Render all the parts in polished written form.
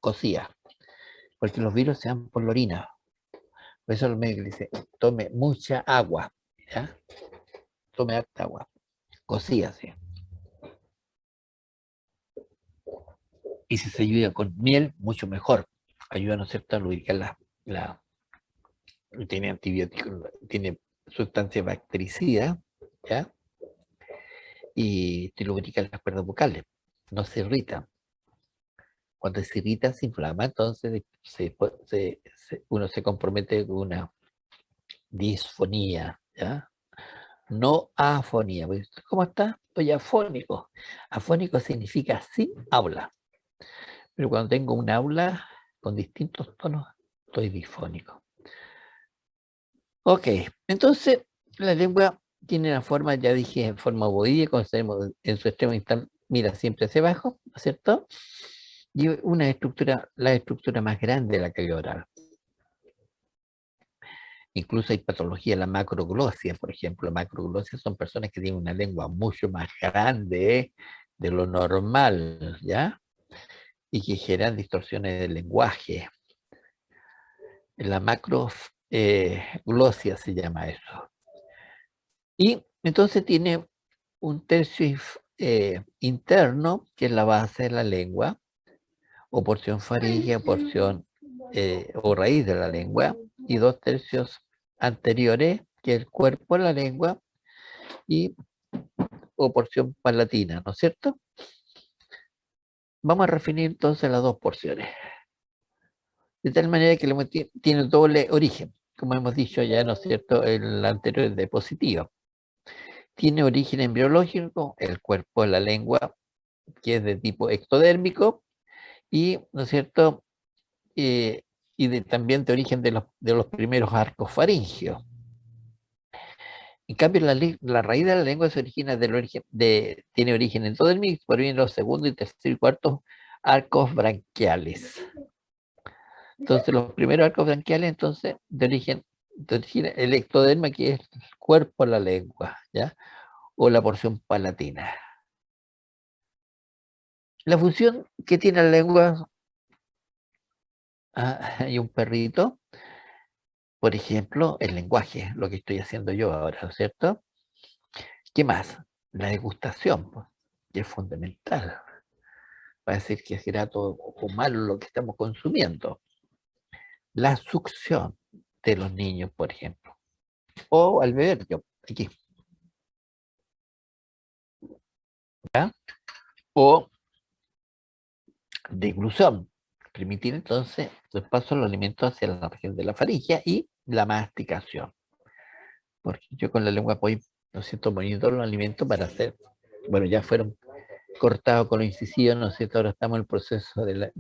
cocida, porque los virus se dan por la orina. Por eso el médico dice, tome mucha agua, ¿ya? Tome harta agua, cocida, sí. Y si se ayuda con miel, mucho mejor. Ayuda, ¿no es cierto?, a lubricar tiene antibióticos, tiene sustancia bactericida, ¿ya? Y te lubrica las cuerdas vocales, no se irrita. Cuando se irrita, se inflama, entonces uno se compromete con una disfonía, ¿ya? No afonía. ¿Cómo está? Estoy afónico. Afónico significa sin habla. Pero cuando tengo un habla con distintos tonos, estoy disfónico. Ok, entonces la lengua tiene una forma, ya dije, en forma ovoidea, como sabemos, en su extremo distal mira siempre hacia abajo, ¿no es cierto? Y una estructura, la estructura más grande de la cavidad oral. Incluso hay patología, la macroglosia, por ejemplo. La macroglosia son personas que tienen una lengua mucho más grande de lo normal, ¿ya? Y que generan distorsiones del lenguaje. La macroglosia se llama eso. Y entonces tiene un tercio interno, que es la base de la lengua, o porción faríngea, porción o raíz de la lengua, y 2/3 anteriores, que es el cuerpo de la lengua, y o porción palatina, ¿no es cierto? Vamos a definir entonces las dos porciones. De tal manera que tiene doble origen, como hemos dicho ya, ¿no es cierto?, el anterior diapositiva. Tiene origen embriológico, el cuerpo de la lengua, que es de tipo ectodérmico, y, ¿no es cierto?, también de origen de los primeros arcos faringios. En cambio, la raíz de la lengua se origina tiene origen endodérmico, por bien los segundo y tercer y cuarto arcos branquiales. Entonces, los primeros arcos branquiales, entonces, de origen el ectoderma, que es el cuerpo de la lengua, ¿ya? O la porción palatina. La función que tiene la lengua, hay un perrito, por ejemplo, el lenguaje, lo que estoy haciendo yo ahora, ¿no es cierto? ¿Qué más? La degustación, pues, que es fundamental para decir que es grato o malo lo que estamos consumiendo. La succión de los niños, por ejemplo, o al beber, yo, aquí, ¿ya? O deglución, permitir entonces el paso de los alimentos hacia la región de la faringe, y la masticación, porque yo con la lengua voy, ¿no es cierto?, poniendo los alimentos para hacer, bueno, ya fueron cortados con los incisivos, ¿no es cierto?, ahora estamos en el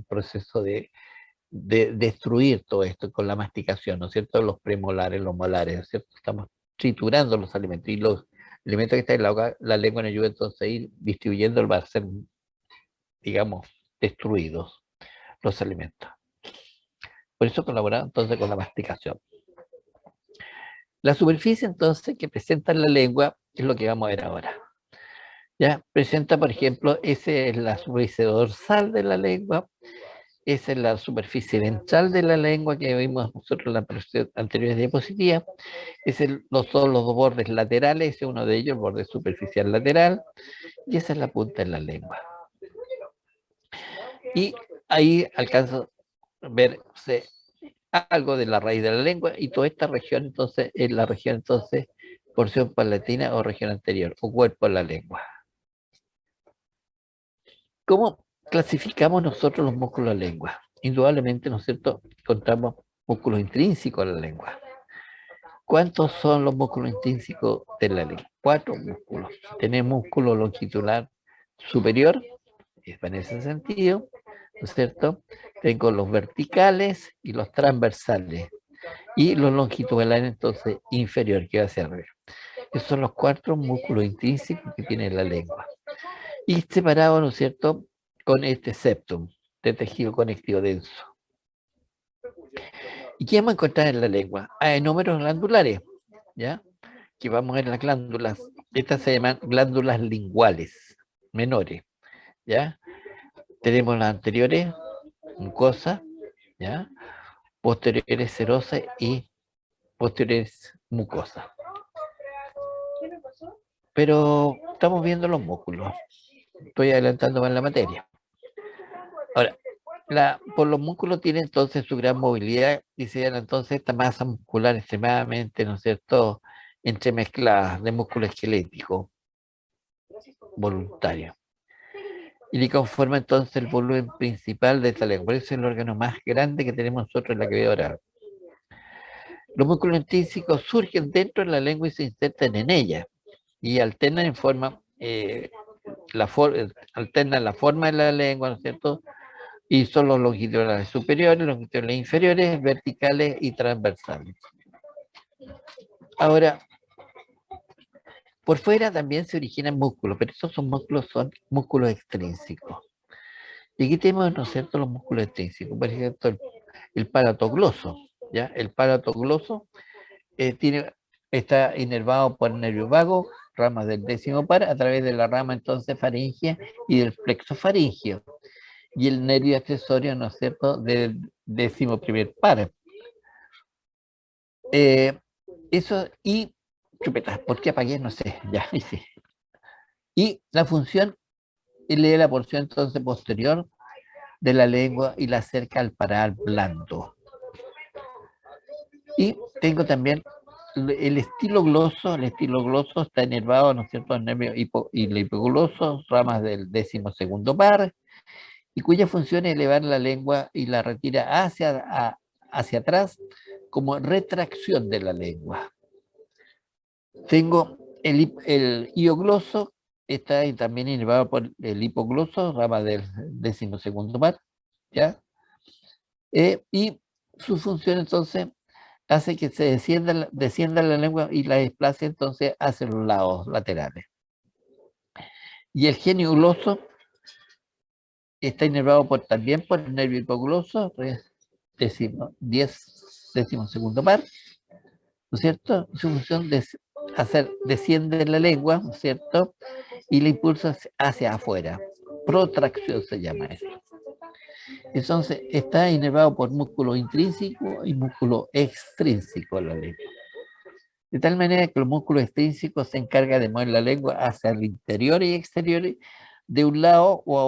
proceso de destruir todo esto con la masticación, ¿no es cierto?, los premolares, los molares, ¿no es cierto?, estamos triturando los alimentos, y los alimentos que están en la lengua nos ayuda entonces a ir distribuyendo para ser, digamos, destruidos los alimentos. Por eso colaboramos entonces con la masticación. La superficie entonces que presenta la lengua es lo que vamos a ver ahora. Ya presenta, por ejemplo, esa es la superficie dorsal de la lengua, esa es la superficie ventral de la lengua que vimos nosotros en la anterior diapositiva, son los dos bordes laterales, ese es uno de ellos, el borde superficial lateral, y esa es la punta de la lengua. Y ahí alcanzo a verse algo de la raíz de la lengua, y toda esta región entonces es la región entonces porción palatina o región anterior o cuerpo de la lengua. ¿Cómo clasificamos nosotros los músculos de la lengua? Indudablemente, ¿no es cierto?, encontramos músculos intrínsecos de la lengua. ¿Cuántos son los músculos intrínsecos de la lengua? 4 músculos. Tenemos músculo longitudinal superior, en ese sentido, ¿no es cierto? Tengo los verticales y los transversales, y los longitudinales entonces inferior, que va hacia arriba. Esos son los 4 músculos intrínsecos que tiene la lengua. Y separado, ¿no es cierto?, con este septum de tejido conectivo denso. ¿Y qué vamos a encontrar en la lengua? Hay números glandulares, ¿ya? Que vamos a ver las glándulas. Estas se llaman glándulas linguales menores, ¿ya? Tenemos las anteriores, mucosa, ¿ya? Posteriores serosa y posteriores mucosa. Pero estamos viendo los músculos. Estoy adelantando más la materia. Ahora, por los músculos tiene entonces su gran movilidad y se dan entonces esta masa muscular extremadamente, ¿no es cierto?, entremezclada de músculo esquelético voluntario. Y le conforma entonces el volumen principal de esta lengua. Por eso es el órgano más grande que tenemos nosotros en la cavidad oral. Los músculos intrínsecos surgen dentro de la lengua y se insertan en ella y alternan en forma, alternan la forma de la lengua, ¿no es cierto? Y son los longitudinales superiores, longitudinales inferiores, verticales y transversales. Ahora, por fuera también se originan músculos, pero estos son músculos extrínsecos. Y aquí tenemos, ¿no es cierto?, los músculos extrínsecos. Por ejemplo, el palatogloso, ¿ya? El palatogloso está inervado por el nervio vago, ramas del décimo par, a través de la rama entonces faríngea y del plexo faríngeo. Y el nervio accesorio, ¿no es cierto?, del décimo primer par. Eso, y chupetas, ¿por qué apagué? No sé, ya, sí. Y la función, lee la porción entonces posterior de la lengua y la acerca al paral blando. Y tengo también el estilo gloso está inervado, ¿no es cierto?, el nervio y el hipogloso, ramas del 12º par, y cuya función es elevar la lengua y la retira hacia atrás como retracción de la lengua. Tengo el iogloso, está también inervado por el hipogloso, rama del 12º par, ¿ya? Y su función entonces hace que se descienda la lengua y la desplace entonces hacia los lados laterales. Y el genio gloso está inervado también por el nervio hipogloso, 12º par, ¿no es cierto? Su función de desciende la lengua, ¿no es cierto? Y la impulsa hacia afuera. Protracción se llama eso. Entonces, está inervado por músculo intrínseco y músculo extrínseco en la lengua. De tal manera que los músculos extrínsecos se encargan de mover la lengua hacia el interior y exterior de un lado o a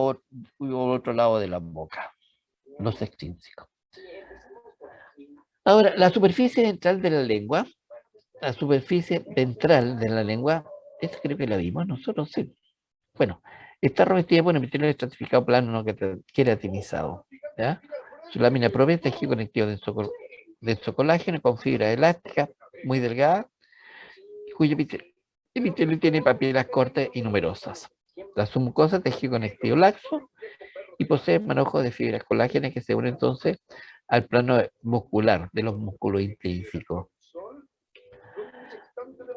otro lado de la boca. Los extrínsecos. Ahora, la superficie ventral de la lengua, esta creo que la vimos nosotros, sí. Bueno, está revestida por un epitelio estratificado plano no queratinizado, ¿ya? Su lámina propia es tejido conectivo denso colágeno con fibra elástica muy delgada, cuyo epitelio tiene papilas cortas y numerosas. La submucosa tejido conectivo laxo y posee manojo de fibras colágenas que se unen entonces al plano muscular de los músculos intrínsecos.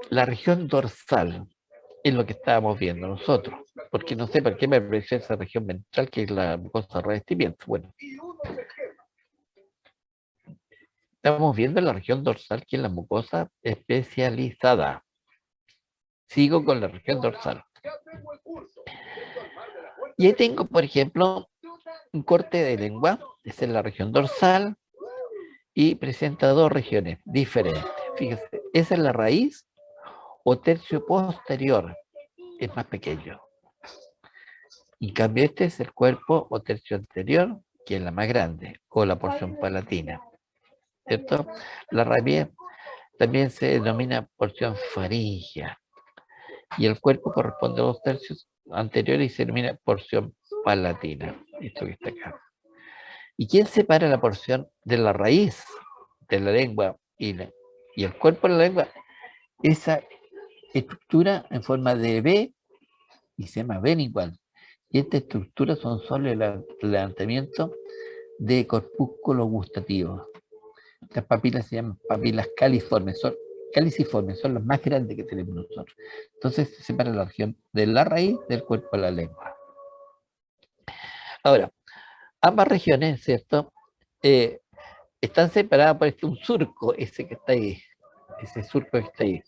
La región dorsal es lo que estábamos viendo nosotros, porque no sé por qué me apareció esa región ventral que es la mucosa de revestimiento. Bueno, estamos viendo la región dorsal que es la mucosa especializada. Sigo con la región dorsal. Y ahí tengo, por ejemplo, un corte de lengua, esa es la región dorsal, y presenta dos regiones diferentes. Fíjese, esa es la raíz o tercio posterior, es más pequeño. En cambio, este es el cuerpo o tercio anterior, que es la más grande, o la porción palatina. ¿Cierto? La raíz también se denomina porción faríngea. Y el cuerpo corresponde a los tercios anteriores y se denomina porción palatina. Esto que está acá. ¿Y quién separa la porción de la raíz de la lengua y el cuerpo de la lengua? Esa estructura en forma de V y se llama ven igual. Y esta estructura son solo el levantamiento de corpúsculos gustativos. Las papilas se llaman papilas caliciformes, son las más grandes que tenemos nosotros. Entonces se separa la región de la raíz del cuerpo de la lengua. Ahora, ambas regiones, ¿cierto? Están separadas por un surco, ese que está ahí, ese surco que está ahí,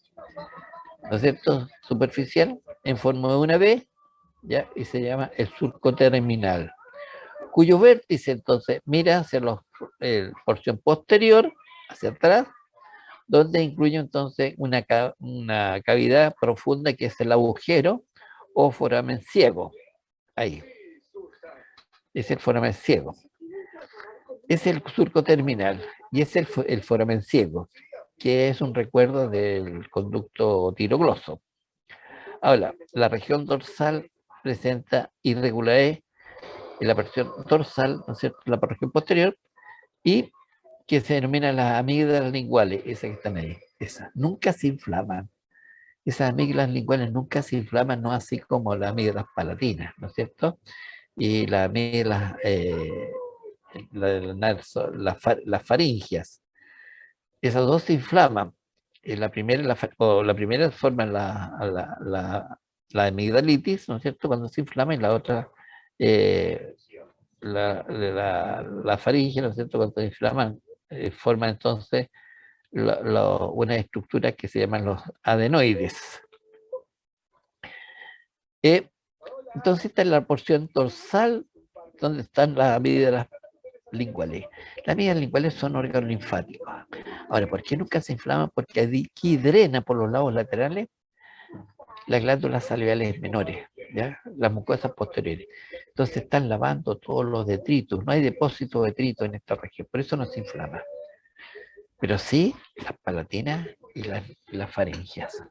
¿no es cierto? Superficial, en forma de una V, ¿ya? Y se llama el surco terminal. cuyo vértice entonces mira hacia la porción posterior, hacia atrás, donde incluye entonces una cavidad profunda que es el agujero o foramen ciego. Ahí, es el foramen ciego. Es el surco terminal y es el foramen ciego, que es un recuerdo del conducto tirogloso. Ahora, la región dorsal presenta irregularidades en la porción dorsal, ¿no es cierto?, la región posterior, y que se denominan las amígdalas linguales, esas que están ahí. Esas nunca se inflaman. Esas amígdalas linguales nunca se inflaman, no así como las amígdalas palatinas, ¿no es cierto? Y las amígdalas, las faringias, esas dos se inflaman. La primera forma la amigdalitis, ¿no es cierto? Cuando se inflama, y la otra, eh, la faringe, ¿no es cierto? Cuando se inflaman, forma entonces una estructura que se llaman los adenoides. Entonces esta es la porción dorsal donde están las amígdalas linguales. Las amígdalas linguales son órganos linfáticos. Ahora, ¿por qué nunca se inflaman? Porque aquí drena por los lados laterales las glándulas salivales menores, ¿ya? Las mucosas posteriores. Entonces están lavando todos los detritos. No hay depósito de detrito en esta región, por eso no se inflama. Pero sí las palatinas y las faringias.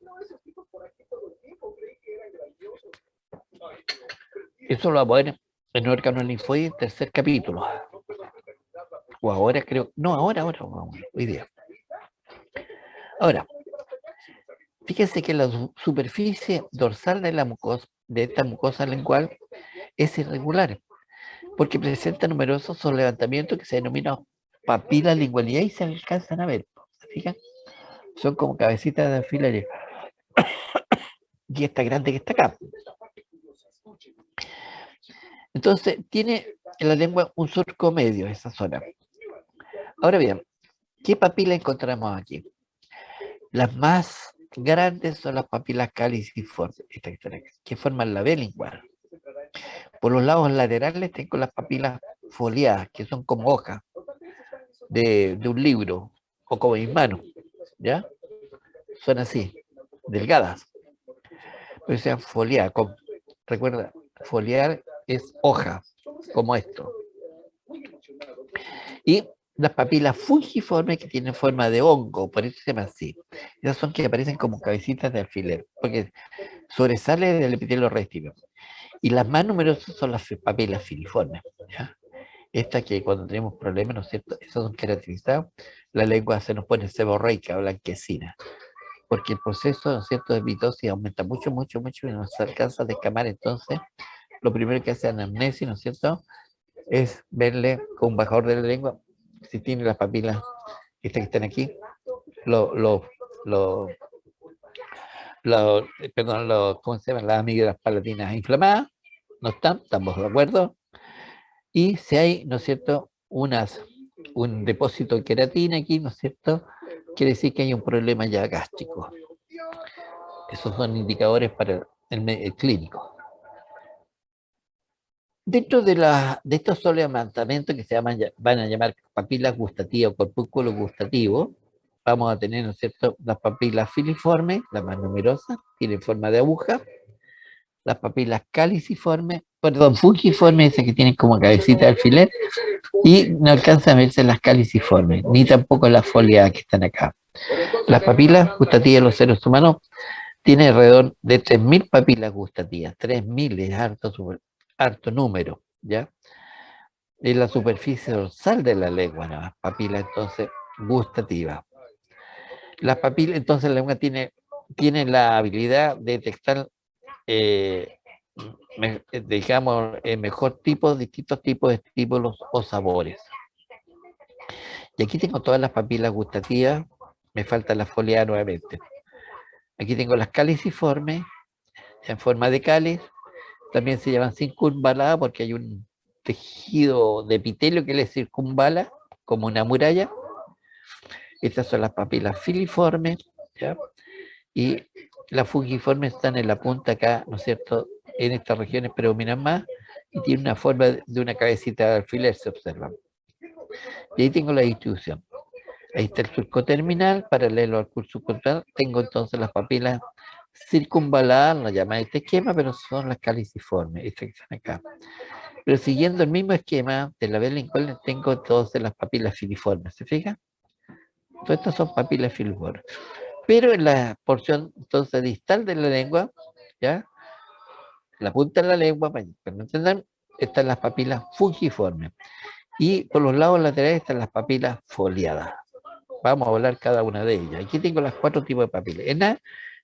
Eso lo vamos a ver en órganos linfoides, tercer capítulo. O ahora creo, no, ahora, hoy día. Ahora, fíjense que la superficie dorsal de esta mucosa lingual es irregular, porque presenta numerosos levantamientos que se denominan papilas linguales, y ahí se alcanzan a ver, ¿se fijan? Son como cabecitas de alfileres. Y esta grande que está acá. Entonces, tiene en la lengua un surco medio, esa zona. Ahora bien, ¿qué papila encontramos aquí? Las más grandes son las papilas caliciformes, que forman la B lingual. Por los lados laterales tengo las papilas foliadas, que son como hojas de un libro, o como mis manos, ¿ya? Son así, delgadas. O sea, foliadas. Recuerda, foliar es hoja, como esto. Y las papilas fungiformes que tienen forma de hongo, por eso se llama así. Esas son que aparecen como cabecitas de alfiler, porque sobresale del epitelio restio. Y las más numerosas son las papilas filiformes, ¿ya? Estas que cuando tenemos problemas, ¿no es cierto? Esas son caracterizadas, la lengua se nos pone seborreica, blanquecina, porque el proceso, ¿no es cierto?, de mitosis aumenta mucho, mucho, mucho y no se alcanza a descamar. Entonces, lo primero que hace anamnesis, ¿no es cierto?, es verle con un bajador de la lengua si tiene las papilas estas que están aquí, ¿cómo se llaman? Las amígdalas palatinas inflamadas, no estamos de acuerdo. Y si hay, ¿no es cierto?, un depósito de queratina aquí, ¿no es cierto?, quiere decir que hay un problema ya gástrico. Esos son indicadores para el clínico. Dentro de estos levantamientos que van a llamar papilas gustativas o corpúsculos gustativos, vamos a tener, ¿no es cierto?, las papilas filiformes, las más numerosas, tienen forma de aguja, las papilas fungiformes, esas que tienen como cabecita de alfiler, y no alcanzan a verse las caliciformes, ni tampoco las foliadas que están acá. Las papilas gustativas de los seres humanos tienen alrededor de 3.000 papilas gustativas. 3.000 es harto número, ¿ya? Es la superficie dorsal de la lengua, ¿no? Papila entonces gustativa. Las papilas, entonces la lengua tiene la habilidad de detectar, digamos, distintos tipos de estímulos o sabores. Y aquí tengo todas las papilas gustativas, me falta la foliada nuevamente. Aquí tengo las caliciformes, en forma de cáliz, también se llaman circunvaladas porque hay un tejido de epitelio que les circunvala, como una muralla. Estas son las papilas filiformes, ¿ya? Y las fungiformes están en la punta acá, ¿no es cierto? En estas regiones predominan más, y tiene una forma de una cabecita de alfiler, se observa. Y ahí tengo la distribución. Ahí está el surco terminal, paralelo al curso control. Tengo entonces las papilas circunvaladas, la llama este esquema, pero son las caliciformes, estas que están acá. Pero siguiendo el mismo esquema de la Lincoln, tengo entonces las papilas filiformes, ¿se fija? Todas estas son papilas filiformes. Pero en la porción entonces distal de la lengua, ¿ya? La punta de la lengua, para no entender, están las papilas fungiformes. Y por los lados laterales están las papilas foliadas. Vamos a hablar cada una de ellas. Aquí tengo las 4 tipos de papilas. En A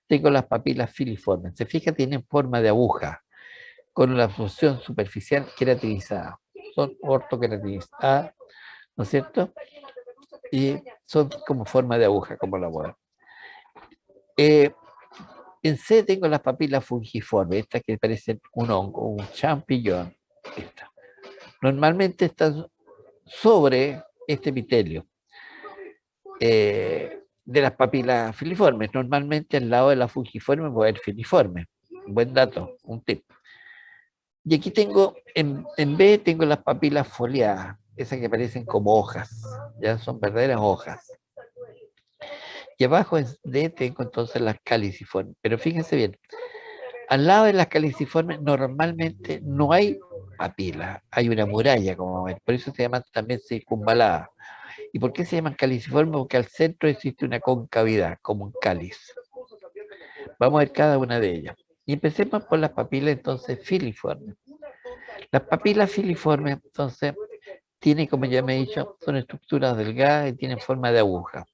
tengo las papilas filiformes. Se fija, tienen forma de aguja, con la absorción superficial queratinizada. Son ortoqueratinizadas, ¿no es cierto? Y son como forma de aguja, como la boda. En C tengo las papilas fungiformes, estas que parecen un hongo, un champiñón. Esta. Normalmente están sobre este epitelio de las papilas filiformes. Normalmente al lado de la fungiforme puede haber filiforme. Buen dato, un tip. Y aquí tengo, en B tengo las papilas foliadas, esas que parecen como hojas, ya son verdaderas hojas. Y abajo en D tengo entonces las caliciformes. Pero fíjense bien, al lado de las caliciformes normalmente no hay papila, hay una muralla, como ven. Por eso se llaman también circunvaladas. ¿Y por qué se llaman caliciformes? Porque al centro existe una concavidad, como un cáliz. Vamos a ver cada una de ellas. Y empecemos por las papilas entonces filiformes. Las papilas filiformes entonces tienen, como ya me he dicho, son estructuras delgadas y tienen forma de aguja.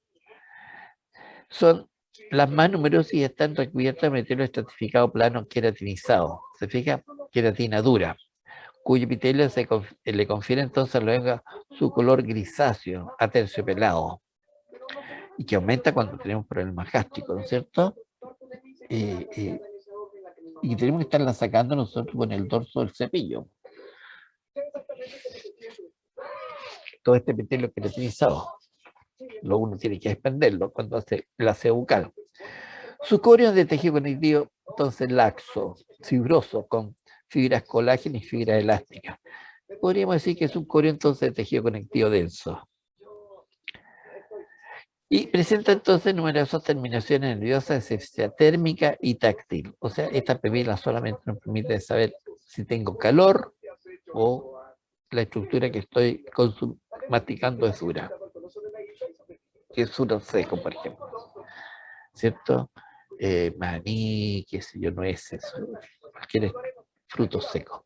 Son las más numerosas y están recubiertas de material estratificado plano queratinizado. ¿Se fija? Queratina dura, cuyo epitelio le confiere entonces a la lengua su color grisáceo, aterciopelado, y que aumenta cuando tenemos problemas gástricos, ¿no es cierto? Y tenemos que estarla sacando nosotros con el dorso del cepillo. Todo este epitelio queratinizado, lo uno tiene que expenderlo cuando hace el aseo bucal. Su corio es de tejido conectivo, entonces laxo, fibroso, con fibras colágeno y fibras elásticas. Podríamos decir que es un corio entonces de tejido conectivo denso. Y presenta entonces numerosas terminaciones nerviosas de esencia térmica y táctil. O sea, esta papila solamente nos permite saber si tengo calor o la estructura que estoy masticando es dura. Que es duro seco, por ejemplo. ¿Cierto? Maní, qué sé yo, nueces, cualquier fruto seco.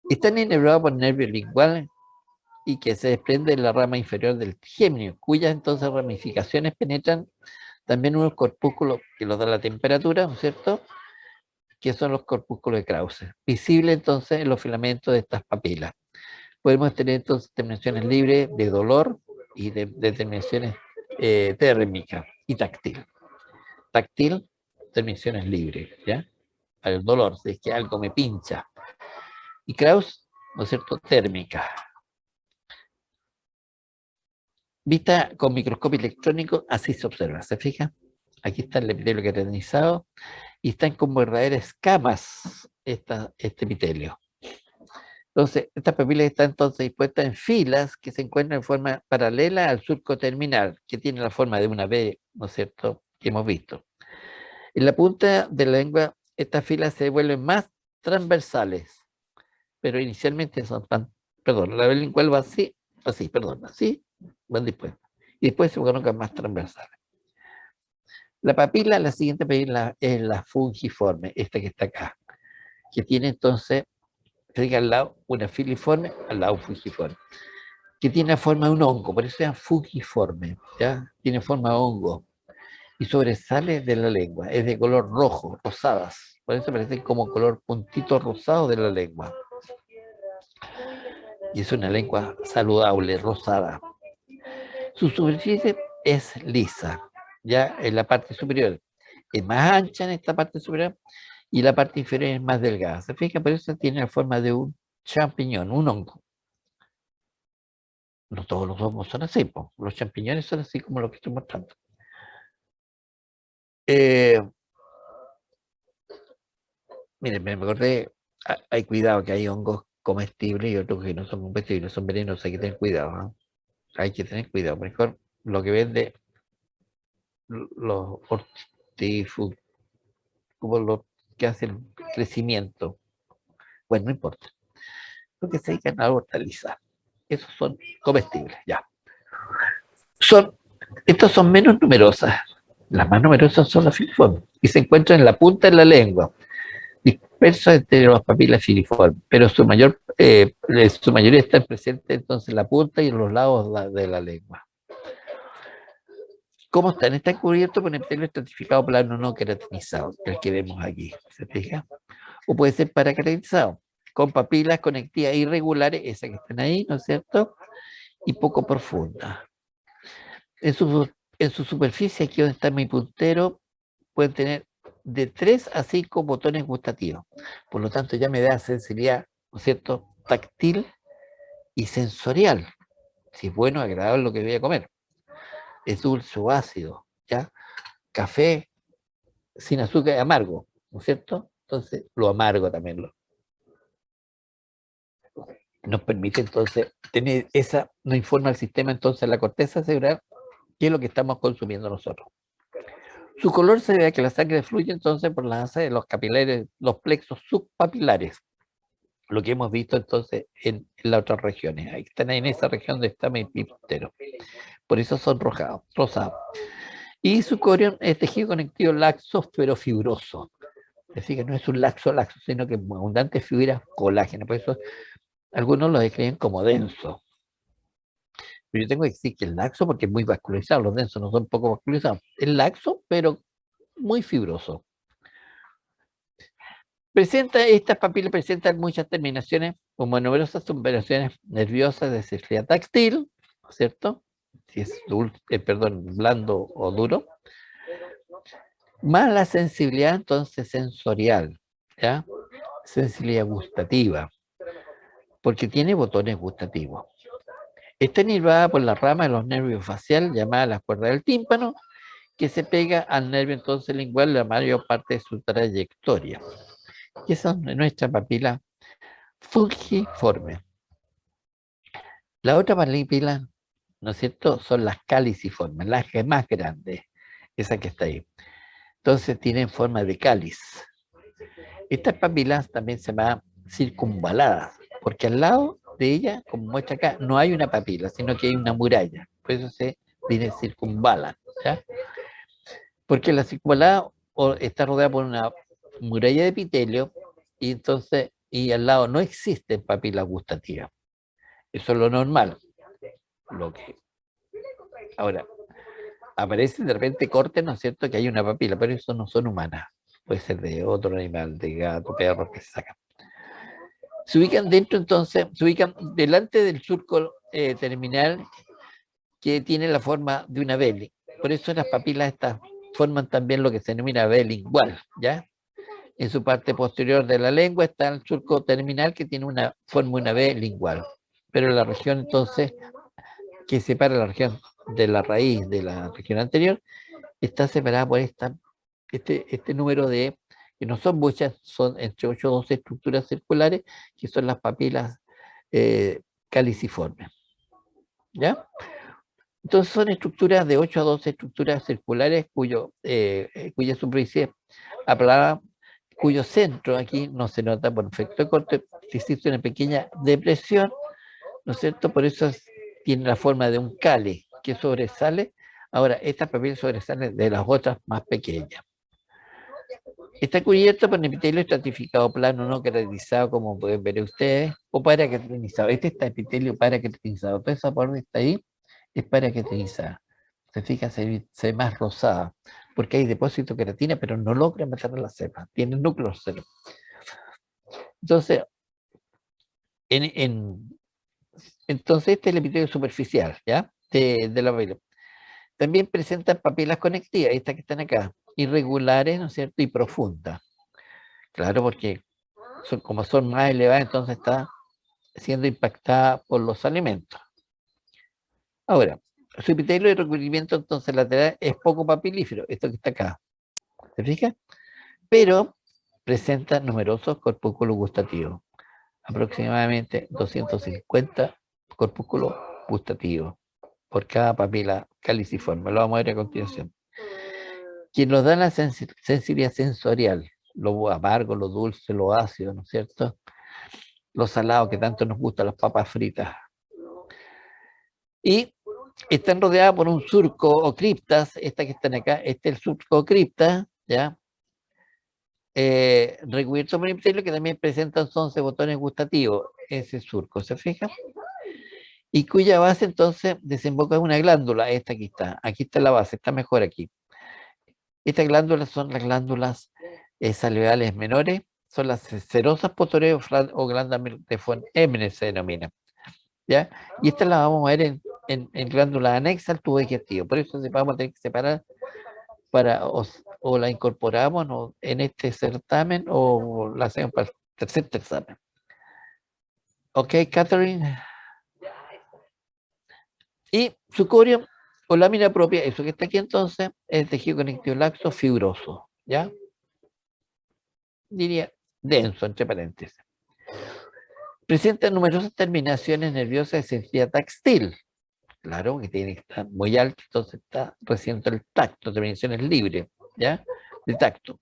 Están inervados por nervio lingual y que se desprende de la rama inferior del trigémino, cuyas entonces ramificaciones penetran también unos corpúsculos que los da la temperatura, ¿no es cierto? Que son los corpúsculos de Krause. Visible entonces en los filamentos de estas papilas. Podemos tener entonces terminaciones libres de dolor y de terminaciones térmicas y táctil. Táctil, terminaciones libres, ¿ya? Al dolor, si es que algo me pincha. Y Krause, ¿no es cierto? Térmica. Vista con microscopio electrónico, así se observa, ¿se fija? Aquí está el epitelio queratinizado y están como verdaderas escamas este epitelio. Entonces, estas papilas están entonces dispuestas en filas que se encuentran en forma paralela al surco terminal, que tiene la forma de una V, ¿no es cierto?, que hemos visto. En la punta de la lengua, estas filas se vuelven más transversales, pero inicialmente son tan, perdón, la lingual va así, así, van dispuestas. Y después se colocan más transversales. La papila, la siguiente papila es la fungiforme, esta que está acá, que tiene entonces, fíjate al lado, una filiforme, al lado un fungiforme, que tiene la forma de un hongo, por eso se llama fungiforme, ¿ya? Tiene forma de hongo y sobresale de la lengua, es de color rojo, rosadas, por eso parece como color puntito rosado de la lengua. Y es una lengua saludable, rosada. Su superficie es lisa, ya en la parte superior. Es más ancha en esta parte superior y la parte inferior es más delgada. ¿Se fija? Por eso tiene la forma de un champiñón, un hongo. No todos los hongos son así, po. Los champiñones son así como los que estoy mostrando. Miren, me acordé, Hay cuidado que hay hongos comestibles y otros que no son comestibles, son venenosos, hay que tener cuidado, ¿no? Hay que tener cuidado. Mejor lo que vende los hortifruti, como los que hacen crecimiento. Bueno, no importa. Lo que se dedican a hortalizar. Esos son comestibles, ya. Estos son menos numerosas. Las más numerosas son las filiformes y se encuentran en la punta de la lengua, dispersas entre las papilas filiformes, pero su mayoría están presentes entonces en la punta y en los lados de la lengua. ¿Cómo están? Están cubiertos por un epitelio estratificado plano no queratinizado, el que vemos aquí, ¿se fija? O puede ser paraqueratinizado, con papilas conectivas irregulares, esas que están ahí, ¿no es cierto? Y poco profundas. En su superficie, aquí donde está mi puntero, pueden tener de 3 a 5 botones gustativos. Por lo tanto, ya me da sensibilidad, ¿no es cierto?, táctil y sensorial. Si es bueno, agradable lo que voy a comer. Es dulce o ácido, ¿ya? Café sin azúcar es amargo, ¿no es cierto? Entonces, lo amargo también nos permite entonces tener nos informa el sistema entonces la corteza cerebral qué es lo que estamos consumiendo nosotros. Su color se debe a que la sangre fluye entonces por las asas de los capilares, los plexos subpapilares, lo que hemos visto entonces en las otras regiones. Ahí están en esa región donde está mi puntero. Por eso son rosados. Y su corión es tejido conectivo laxo pero fibroso. Es decir, que no es un laxo, sino que es abundante fibra colágeno. Por eso algunos lo describen como denso. Pero yo tengo que decir que el laxo, porque es muy vascularizado, los densos no son poco vascularizados. Es laxo, pero muy fibroso. Estas papilas presentan muchas terminaciones, como numerosas operaciones nerviosas de sensibilidad táctil, ¿cierto? Si es blando o duro. Más la sensibilidad entonces sensorial, ¿ya? Sensibilidad gustativa, porque tiene botones gustativos. Está inervada por la rama de los nervios faciales, llamada las cuerdas del tímpano, que se pega al nervio entonces lingual la mayor parte de su trayectoria. Y esa es nuestra papila fungiforme. La otra papila, ¿no es cierto?, son las caliciformes, las más grandes, esa que está ahí. Entonces tienen forma de cáliz. Estas papilas también se llaman circunvaladas, porque al lado de ella, como muestra acá, no hay una papila, sino que hay una muralla. Por eso se dice circunvala, ¿ya? Porque la circunvalada está rodeada por una muralla de epitelio y entonces, y al lado no existen papilas gustativas. Eso es lo normal. Ahora, aparece de repente cortes, ¿no es cierto?, que hay una papila, pero eso no son humanas. Puede ser de otro animal, de gato, perro, que se sacan. Se ubican dentro, entonces, se ubican delante del surco terminal que tiene la forma de una B. Por eso las papilas estas forman también lo que se denomina B lingual, ¿ya? En su parte posterior de la lengua está el surco terminal que tiene una forma una B lingual. Pero la región entonces que separa la región de la raíz de la región anterior está separada por este número de, que no son muchas, son entre 8 o 12 estructuras circulares, que son las papilas caliciformes. ¿Ya? Entonces son estructuras de 8 a 12 estructuras circulares cuya superficie aplanada, cuyo centro aquí no se nota por efecto de corte, existe una pequeña depresión, ¿no es cierto? Por eso tiene la forma de un cáliz que sobresale. Ahora, estas papilas sobresalen de las otras más pequeñas. Está cubierto por un epitelio estratificado plano no queratinizado, como pueden ver ustedes, o paraqueratinizado. Este está epitelio paraqueratinizado. Toda esa parte está ahí es paraqueratinizada. Se fija, se ve más rosada, porque hay depósito de queratina, pero no logra matar a la cepa. Tiene núcleos cero. Entonces, entonces este es el epitelio superficial, ¿ya? De la papila. También presentan papilas conectivas, estas que están acá, irregulares, ¿no es cierto? Y profundas. Claro, porque como son más elevadas, entonces está siendo impactada por los alimentos. Ahora, su epitelio de recubrimiento entonces lateral es poco papilífero, esto que está acá. ¿Se fija? Pero presenta numerosos corpúsculos gustativos, aproximadamente 250 corpúsculos gustativos por cada papila caliciforme. Lo vamos a ver a continuación. Quien nos da la sensibilidad sensorial, lo amargo, lo dulce, lo ácido, ¿no es cierto? Lo salado que tanto nos gustan, las papas fritas. Y están rodeadas por un surco o criptas, esta que están acá, este es el surco o cripta, ¿ya? Recubierto por epitelio que también presentan 11 botones gustativos, ese surco, ¿se fijan? Y cuya base entonces desemboca en una glándula, esta aquí está la base, está mejor aquí. Estas glándulas son las glándulas salivales menores, son las cerosas posteriores o glándulas de von Ebner se denomina, ¿ya? Y estas las vamos a ver en glándulas anexas al tubo digestivo, por eso vamos a tener que separar o la incorporamos en este certamen o la hacemos para el tercer certamen. Ok, Catherine. Y su corio o lámina propia, eso que está aquí entonces, es tejido conectivo laxo fibroso, ¿ya? Diría denso, entre paréntesis. Presenta numerosas terminaciones nerviosas de sensibilidad táctil. Claro, que tiene que estar muy alto, entonces está reciente el tacto, terminaciones libres, ¿ya? De tacto.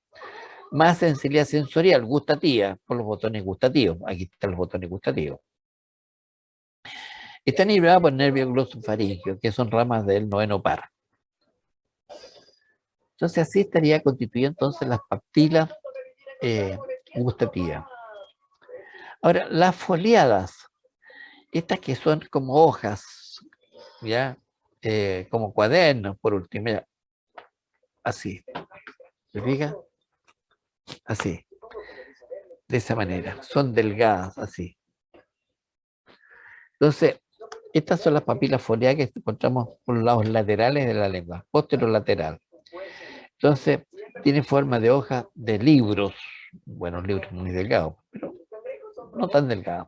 Más sensibilidad sensorial, gustativa, por los botones gustativos. Aquí están los botones gustativos. Está nivelada por el nervio glosofaríngeo, que son ramas del noveno par. Entonces así estaría constituida entonces las papilas gustativas. Ahora, las foliadas, estas que son como hojas, ya, como cuadernos, por último, ya. Así, ¿se fija? Así, de esa manera, son delgadas, así. Entonces, estas son las papilas foliadas que encontramos por los lados laterales de la lengua, posterolateral. Entonces, tiene forma de hoja de libros, bueno, libros muy delgados, pero no tan delgados.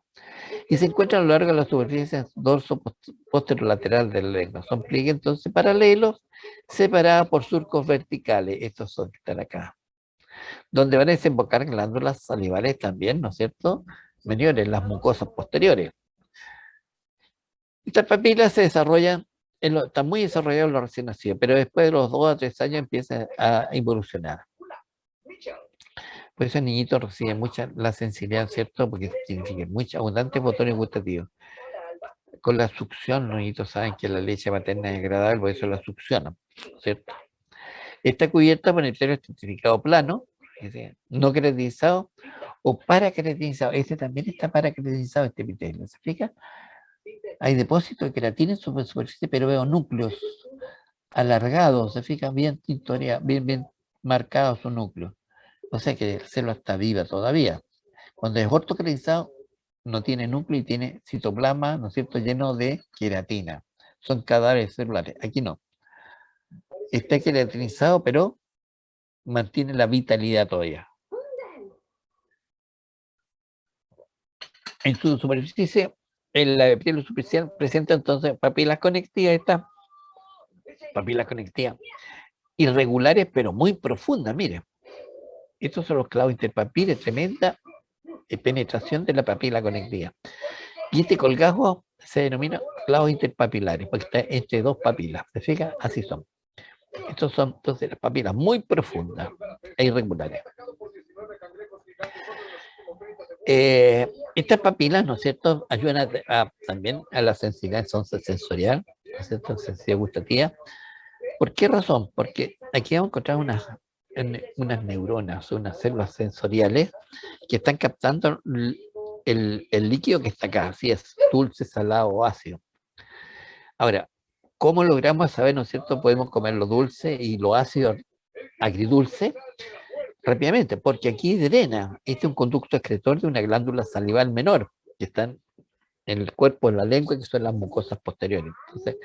Y se encuentran a lo largo de la superficie dorso posterolateral de la lengua. Son pliegues entonces paralelos, separados por surcos verticales. Estos son que están acá. Donde van a desembocar glándulas salivales también, ¿no es cierto? Menores, las mucosas posteriores. Estas papilas se desarrollan, están muy desarrolladas en los recién nacidos, pero después de los 2 a 3 años empiezan a evolucionar. Por eso el niñito recibe mucha la sensibilidad, ¿cierto? Porque significa muchos abundantes botones gustativos. Con la succión, los niñitos saben que la leche materna es agradable, por eso la succionan, ¿cierto? Está cubierta por el epitelio estratificado plano, no queratinizado o paraceratinizado. Este también está paraceratinizado, este epitelio, ¿se fija? Hay depósitos de queratina en su superficie, pero veo núcleos alargados, ¿se fija? Bien tintoreados, bien marcados su núcleo. O sea que la célula está viva todavía. Cuando es ortoqueratizado, no tiene núcleo y tiene citoplasma, ¿no es cierto?, lleno de queratina. Son cadáveres celulares. Aquí no. Está queratinizado, pero mantiene la vitalidad todavía. En su superficie, el epitelio superficial presenta entonces papilas conectivas, estas papilas conectivas irregulares, pero muy profundas, mire. Estos son los clavos interpapiles, tremenda penetración de la papila conectiva. Y este colgajo se denomina clavos interpapilares, porque está entre dos papilas. ¿Se fija? Así son. Estos son entonces las papilas muy profundas e irregulares. Estas papilas, ¿no es cierto?, ayudan también a la sensibilidad sensorial, ¿no es cierto?, sensibilidad gustativa. ¿Por qué razón? Porque aquí vamos a encontrar unas neuronas, unas células sensoriales que están captando el líquido que está acá, así es, dulce, salado o ácido. Ahora, ¿cómo logramos saber, ¿no es cierto? Podemos comer lo dulce y lo ácido, agridulce, rápidamente, porque aquí drena. Este es un conducto excretor de una glándula salival menor, que están en el cuerpo, en la lengua, que son las mucosas posteriores. Entonces,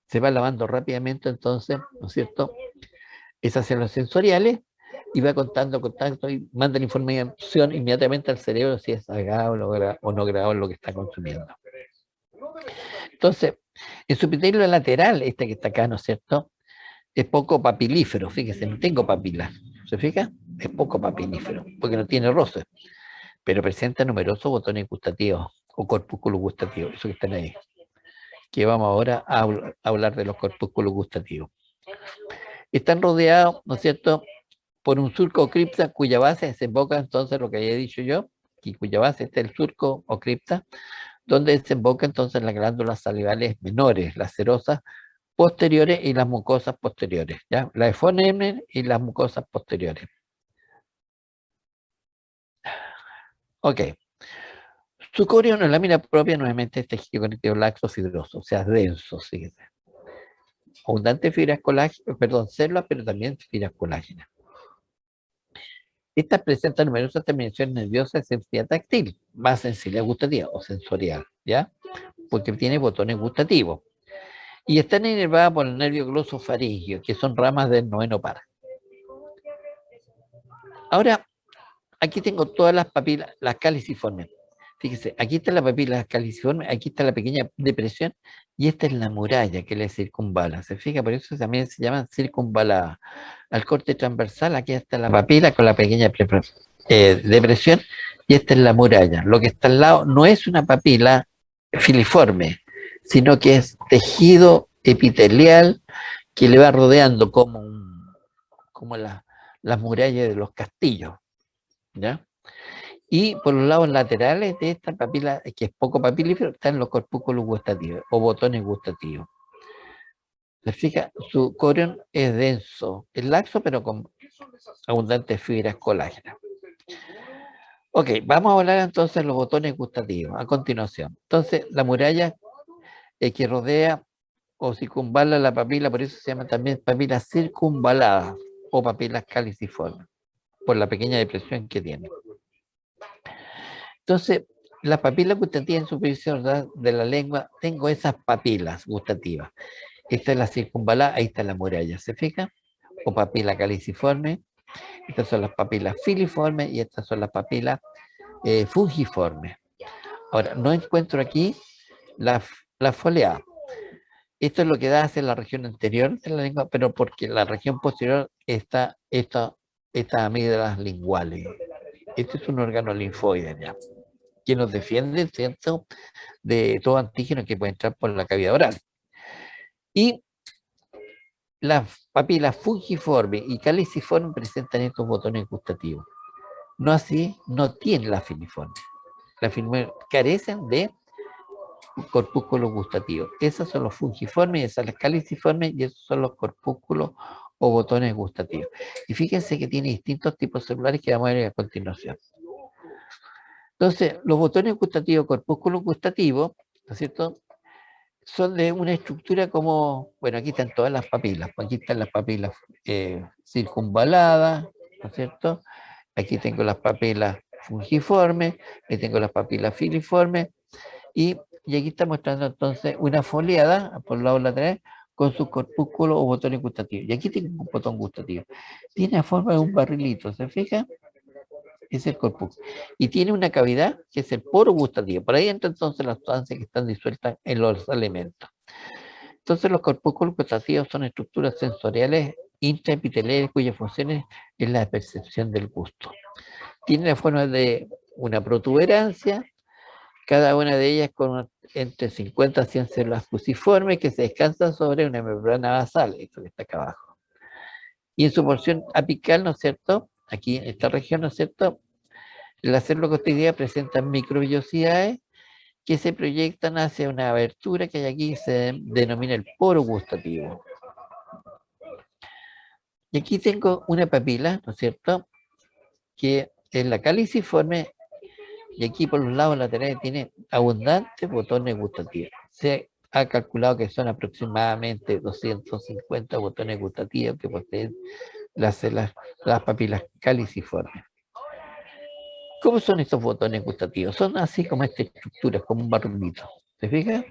se va lavando rápidamente, entonces, ¿no es cierto?, esas células sensoriales, y va contando contacto y manda la información inmediatamente al cerebro si es agradable o no agradable lo que está consumiendo. Entonces, en su epitelio lateral, este que está acá, ¿no es cierto?, es poco papilífero, fíjese, no tengo papilas. ¿Se fija? Es poco papilífero, porque no tiene roce, pero presenta numerosos botones gustativos o corpúsculos gustativos, eso que están ahí. Que vamos ahora a hablar de los corpúsculos gustativos. Están rodeados, ¿no es cierto?, por un surco o cripta cuya base desemboca entonces lo que había dicho yo, y cuya base está el surco o cripta, donde desemboca entonces las glándulas salivales menores, las serosas posteriores y las mucosas posteriores, ¿ya? La de Von y las mucosas posteriores. Ok. Su corión en lámina propia nuevamente es tejido conectivo laxo fibroso, o sea, denso, ¿sí? Abundante fibras colágenas, perdón, células, pero también fibras colágenas. Estas presentan numerosas terminaciones nerviosas de sensibilidad táctil, más sensibilidad gustativa o sensorial, ¿ya? Porque tiene botones gustativos. Y están inervadas por el nervio glosofaringio, que son ramas del noveno par. Ahora, aquí tengo todas las papilas, las caliciformes. Fíjese, aquí está la papila caliciforme, aquí está la pequeña depresión, y esta es la muralla que le circunvala. ¿Se fija? Por eso también se llaman circunvaladas. Al corte transversal, aquí está la papila con la pequeña depresión, y esta es la muralla. Lo que está al lado no es una papila filiforme, sino que es tejido epitelial que le va rodeando como las murallas de los castillos, ¿ya? Y por los lados laterales de esta papila, que es poco papilífero, están los corpúsculos gustativos o botones gustativos. ¿Se fija? Su corión es denso, es laxo, pero con abundantes fibras colágenas. Ok, vamos a hablar entonces de los botones gustativos a continuación. Entonces, la muralla que rodea o circunvala la papila, por eso se llama también papilas circunvaladas o papilas caliciformes, por la pequeña depresión que tiene. Entonces, las papilas gustativas en superficie de la lengua, tengo esas papilas gustativas. Esta es la circunvalada, ahí está la muralla, ¿se fija? O papila caliciforme. Estas son las papilas filiformes y estas son las papilas fungiformes. Ahora, no encuentro aquí la foliada. Esto es lo que da hacia la región anterior de la lengua, pero porque en la región posterior está estas amígdalas linguales. Este es un órgano linfoide, ¿ya?, que nos defiende, ¿cierto?, de todo antígeno que puede entrar por la cavidad oral. Y las papilas fungiformes y caliciformes presentan estos botones gustativos. No así, no tienen la filiforme. Las filiformes carecen de corpúsculos gustativos. Esos son los fungiformes, esas las caliciformes, y esos son los corpúsculos o botones gustativos. Y fíjense que tiene distintos tipos celulares que vamos a ver a continuación. Entonces, los botones gustativos, corpúsculos gustativos, ¿no es cierto?, son de una estructura como, bueno, aquí están todas las papilas, aquí están las papilas circunvaladas, ¿no es cierto? Aquí tengo las papilas fungiformes, aquí tengo las papilas filiformes, y aquí está mostrando entonces una foliada por el lado lateral con sus corpúsculos o botones gustativos. Y aquí tengo un botón gustativo. Tiene la forma de un barrilito, ¿se fija? Es el corpúsculo. Y tiene una cavidad que es el poro gustativo. Por ahí entra entonces las sustancias que están disueltas en los alimentos. Entonces los corpúsculos gustativos son estructuras sensoriales intraepiteliales cuyas funciones es la percepción del gusto. Tiene la forma de una protuberancia, cada una de ellas con entre 50 a 100 células fusiformes que se descansan sobre una membrana basal, esto que está acá abajo. Y en su porción apical, ¿no es cierto?, aquí en esta región, ¿no es cierto?, las células gustativas presentan microvellosidades que se proyectan hacia una abertura que hay aquí, se denomina el poro gustativo. Y aquí tengo una papila, ¿no es cierto?, que es la caliciforme, y aquí por los lados laterales tiene abundantes botones gustativos. Se ha calculado que son aproximadamente 250 botones gustativos que poseen las papilas caliciformes. ¿Cómo son estos botones gustativos? Son así como esta estructura, como un barrilito. ¿Se fija?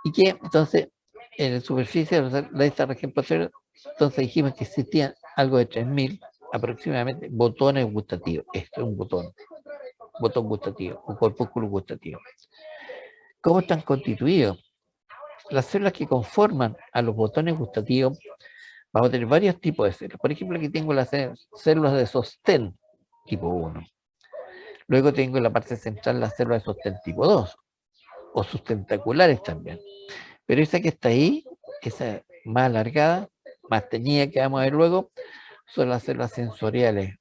Y que entonces en la superficie de esta región posterior, entonces dijimos que existían algo de 3000 aproximadamente botones gustativos. Esto es un botón gustativo, un corpúsculo gustativo. ¿Cómo están constituidos? Las células que conforman a los botones gustativos Vamos a tener varios tipos de células. Por ejemplo, aquí tengo las células de sostén tipo 1. Luego tengo en la parte central las células de sostén tipo 2, o sustentaculares también. Pero esa que está ahí, esa más alargada, más teñida que vamos a ver luego, son las células sensoriales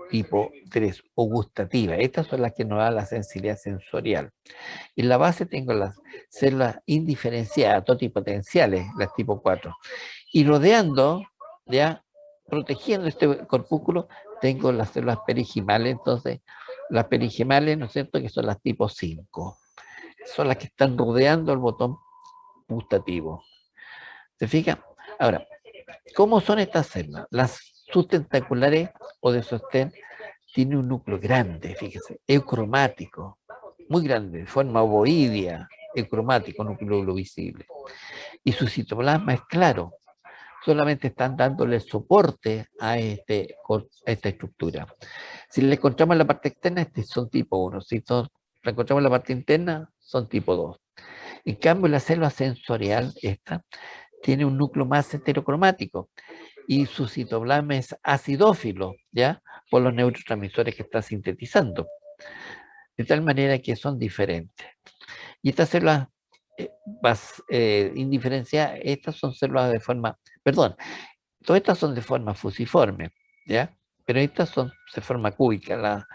tipo 3 o gustativas. Estas son las que nos dan la sensibilidad sensorial. En la base tengo las células indiferenciadas, totipotenciales, las tipo 4. Y rodeando, ya, protegiendo este corpúsculo, tengo las células perigimales. Entonces, las perigimales, ¿no es cierto?, que son las tipo 5. Son las que están rodeando el botón gustativo. ¿Se fija? Ahora, ¿cómo son estas células? Las sustentaculares o de sostén tienen un núcleo grande, fíjese, eucromático, muy grande, de forma ovoidea, eucromático, núcleo visible. Y su citoplasma es claro, solamente están dándole soporte a esta estructura. Si le encontramos en la parte externa, son tipo 1. Si le encontramos en la parte interna, son tipo 2. En cambio, la célula sensorial, esta, tiene un núcleo más heterocromático y su citoplasma es acidófilo, ¿ya? Por los neurotransmisores que está sintetizando. De tal manera que son diferentes. Y estas células indiferenciadas, estas son células de forma, perdón, todas estas son de forma fusiforme, ¿ya? Pero estas son de forma cúbica, la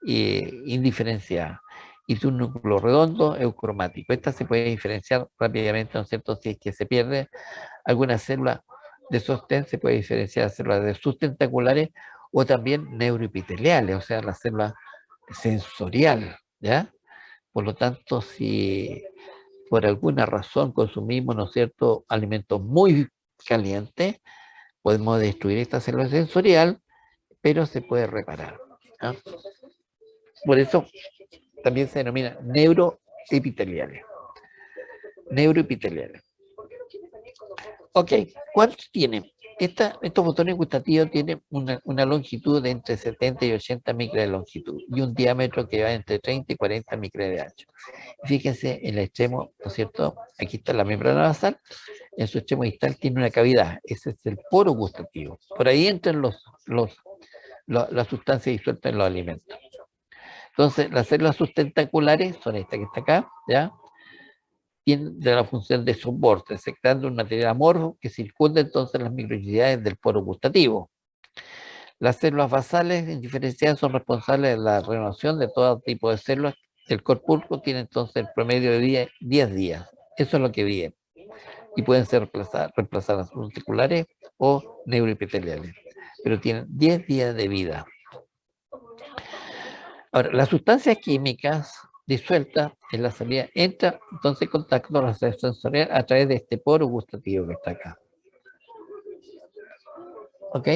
indiferenciada. Y su núcleo redondo eucromático. Esta se puede diferenciar rápidamente, ¿no es cierto? Si es que se pierde alguna célula de sostén, se puede diferenciar células de sustentaculares o también neuroepiteliales, o sea, la célula sensorial, ¿ya? Por lo tanto, si por alguna razón consumimos, ¿no es cierto?, alimentos muy calientes, podemos destruir esta célula sensorial, pero se puede reparar, ¿ah? Por eso también se denomina neuroepiteliales. Neuroepiteliales. Ok, ¿cuánto tiene? Estos botones gustativos tienen una longitud de entre 70 y 80 micras de longitud y un diámetro que va entre 30 y 40 micras de ancho. Fíjense en el extremo, ¿no es cierto? Aquí está la membrana basal, en su extremo distal tiene una cavidad, ese es el poro gustativo. Por ahí entran las sustancias disueltas en los alimentos. Entonces, las células sustentaculares son estas que está acá, ¿ya? Tienen la función de soporte, secretando un material amorfo que circunda entonces las microunidades del poro gustativo. Las células basales indiferenciadas son responsables de la renovación de todo tipo de células. El corpúsculo tiene entonces el promedio de 10 días. Eso es lo que viene. Y pueden ser reemplazadas articulares o neuroepiteliales. Pero tienen 10 días de vida. Ahora, las sustancias químicas disueltas en la salida entran entonces en contacto con la sensorial a través de este poro gustativo que está acá. ¿Ok?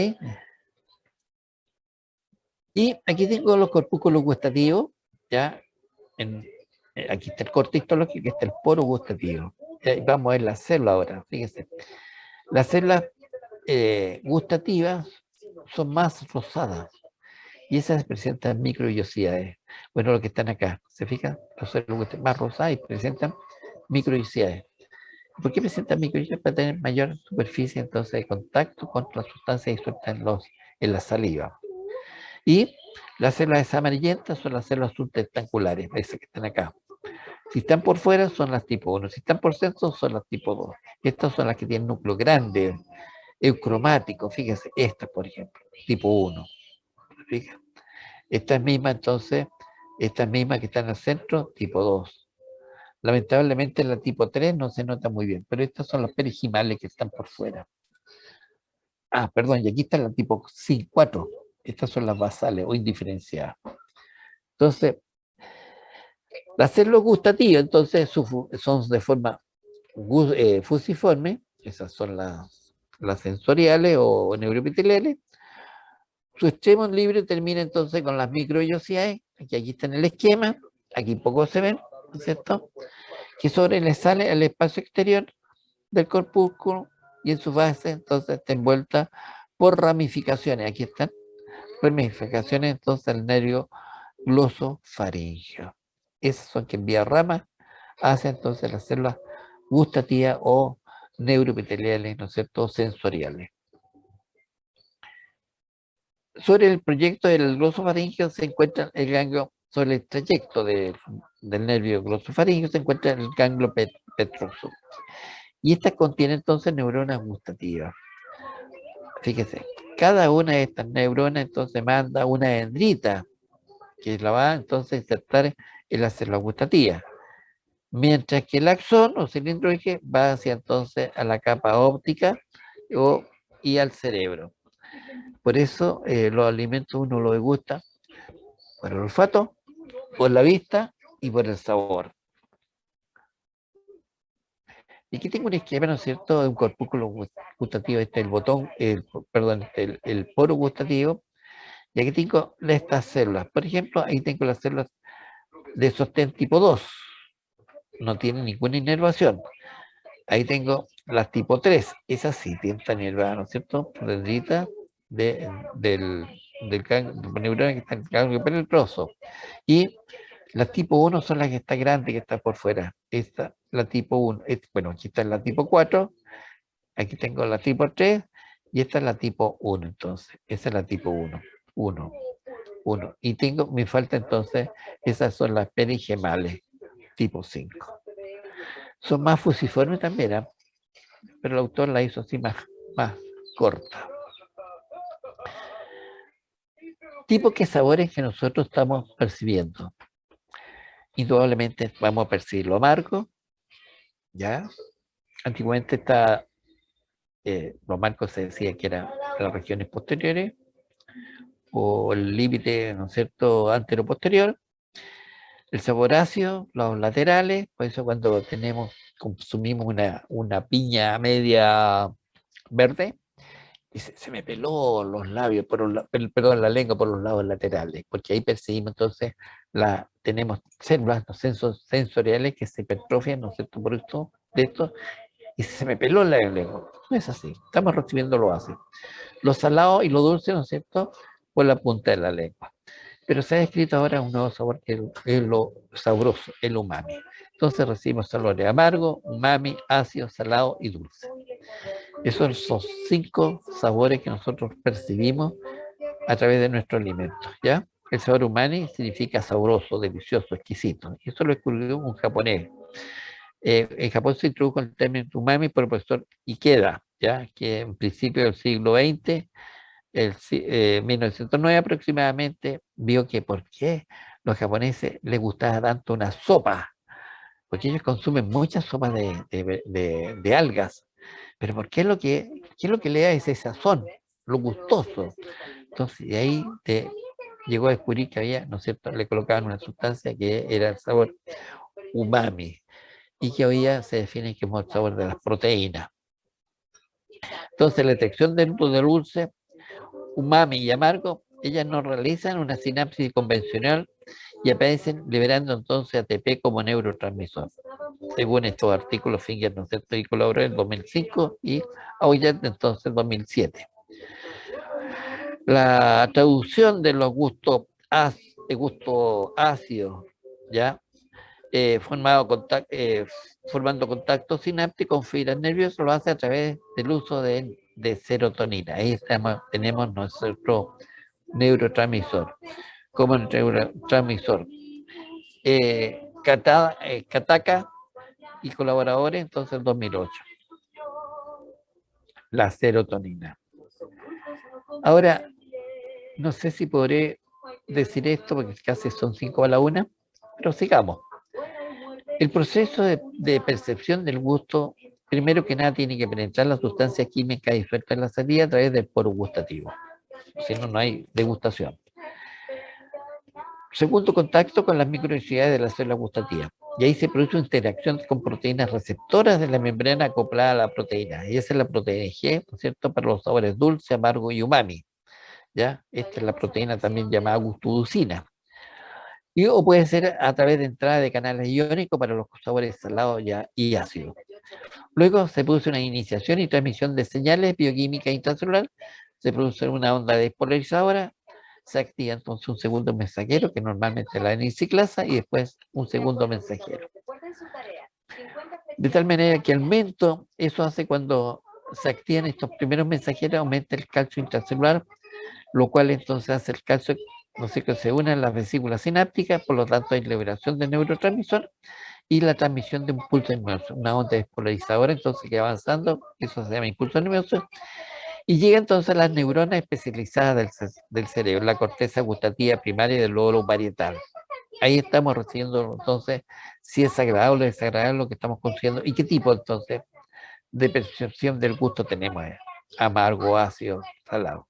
Y aquí tengo los corpúsculos gustativos, ¿ya? Aquí está el corte histológico, aquí está el poro gustativo. Vamos a ver la célula ahora, fíjense. Las células gustativas son más rosadas y esas presentan microvellosidades. Bueno, lo que están acá, ¿se fijan? Las células más rosadas y presentan microvellosidades. ¿Por qué presentan microvellosidades? Para tener mayor superficie entonces de contacto con las sustancias disueltas en la saliva. Y las células amarillentas son las células subtentaculares, esas que están acá. Si están por fuera son las tipo 1, si están por centro son las tipo 2. Estas son las que tienen núcleo grande, eucromático, fíjense, estas por ejemplo, tipo 1. Fíjense. Estas mismas entonces, estas mismas que están al centro, tipo 2. Lamentablemente la tipo 3 no se nota muy bien, pero estas son las perigimales que están por fuera. Ah, perdón, y aquí está la tipo 4. Estas son las basales o indiferenciadas. Entonces, las células gustativas, entonces, son de forma fusiforme, esas son las sensoriales o neuroepiteliales. Su extremo libre termina entonces con las microvellosidades, que aquí está en el esquema, aquí poco se ven, ¿no es cierto? Que sobre le sale al espacio exterior del corpúsculo y en su base entonces está envuelta por ramificaciones, aquí están, ramificaciones entonces del nervio glosofaríngeo. Esas son que en vía rama hacen entonces las células gustativas o neuroepiteliales, ¿no es cierto?, sensoriales. Sobre el proyecto del glosofaringeo se encuentra el ganglio, sobre el trayecto del nervio glosofaringeo se encuentra el ganglio petroso. Y esta contiene entonces neuronas gustativas. Fíjese, cada una de estas neuronas entonces manda una dendrita que la va entonces a insertar en la célula gustativa. Mientras que el axón o cilindro eje va hacia entonces a la capa óptica y al cerebro. Por eso los alimentos uno los degusta por el olfato, por la vista y por el sabor. Y aquí tengo un esquema, ¿no es cierto?, de un corpúsculo gustativo. Este es el botón, perdón, el poro gustativo. Y aquí tengo estas células. Por ejemplo, ahí tengo las células de sostén tipo 2. No tienen ninguna inervación. Ahí tengo las tipo 3. Esas sí tienen inervada, ¿no es cierto? Dendrita del neurona que está en el ganglio peretroso. Y las tipo 1 son las que está grande, que está por fuera. Esta, la tipo 1. Bueno, aquí está la tipo 4. Aquí tengo la tipo 3. Y esta es la tipo 1. Entonces, esa es la tipo 1. 1. 1. Y me falta entonces, esas son las perigemales, tipo 5. Son más fusiformes también, ¿eh? Pero el autor la hizo así más corta. Tipo que sabores que nosotros estamos percibiendo. Indudablemente vamos a percibir lo amargo, ¿ya? Antiguamente lo amargo se decía que eran las regiones posteriores o el límite, ¿no es cierto?, antero-posterior. El sabor ácido, los laterales, por eso cuando consumimos una piña media verde, se me peló los labios, perdón, la lengua por los lados laterales, porque ahí percibimos entonces, tenemos células, ¿no?, sensoriales que se hipertrofian, ¿no es cierto?, por esto, y se me peló la lengua. No es así, estamos recibiendo lo ácido. Lo salado y lo dulce, ¿no es cierto?, por la punta de la lengua. Pero se ha descrito ahora un nuevo sabor que es lo sabroso, el umami. Entonces recibimos sabores amargo, umami, ácido, salado y dulce. Esos son 5 sabores que nosotros percibimos a través de nuestro alimento, ¿ya? El sabor umami significa sabroso, delicioso, exquisito. Y eso lo descubrió un japonés. En Japón se introdujo el término umami por el profesor Ikeda, ¿ya? Que en principio del siglo XX, 1909 aproximadamente, vio que por qué los japoneses les gustaba tanto una sopa, porque ellos consumen muchas sopas de algas, pero ¿por qué qué es lo que le da ese sazón, lo gustoso? Entonces, de ahí llegó a descubrir que había, ¿no es cierto?, le colocaban una sustancia que era el sabor umami, y que hoy día se define como el sabor de las proteínas. Entonces, la detección del dulce, umami y amargo, ellas no realizan una sinapsis convencional y aparecen liberando entonces ATP como neurotransmisor. Según estos artículos, Finger, ¿no es cierto?, y colaboró en 2005 y Aullet entonces en 2007. La traducción de los gustos ácidos, ¿ya? Formando contacto sináptico con fibras nerviosas, lo hace a través del uso de serotonina. Ahí tenemos nuestro neurotransmisor. Como neurotransmisor. Kataka y colaboradores, entonces en 2008. La serotonina. Ahora, no sé si podré decir esto porque casi son 5 a la 1, pero sigamos. El proceso de percepción del gusto, primero que nada, tiene que penetrar la sustancia química disuelta en la salida a través del poro gustativo. Si no, no hay degustación. Segundo, contacto con las microunidades de la célula gustativa. Y ahí se produce una interacción con proteínas receptoras de la membrana acoplada a la proteína. Y esa es la proteína G, ¿no es cierto?, para los sabores dulce, amargo y umami. ¿Ya? Esta es la proteína también llamada gustudicina. O puede ser a través de entrada de canales iónicos para los sabores salados y ácidos. Luego se produce una iniciación y transmisión de señales bioquímicas intracelular, se produce una onda despolarizadora, se activa entonces un segundo mensajero, que normalmente es la N-ciclasa, y después un segundo mensajero. De tal manera que eso hace cuando se activan estos primeros mensajeros, aumenta el calcio intracelular, lo cual entonces hace el calcio, no sé, que se unen las vesículas sinápticas, por lo tanto hay liberación de neurotransmisor y la transmisión de un pulso nervioso, una onda despolarizadora, entonces que avanzando, eso se llama impulso nervioso, y llega entonces a las neuronas especializadas del cerebro, la corteza gustativa primaria y del lóbulo parietal. Ahí estamos recibiendo entonces si es agradable o desagradable lo que estamos consumiendo y qué tipo entonces de percepción del gusto tenemos, amargo, ácido, salado.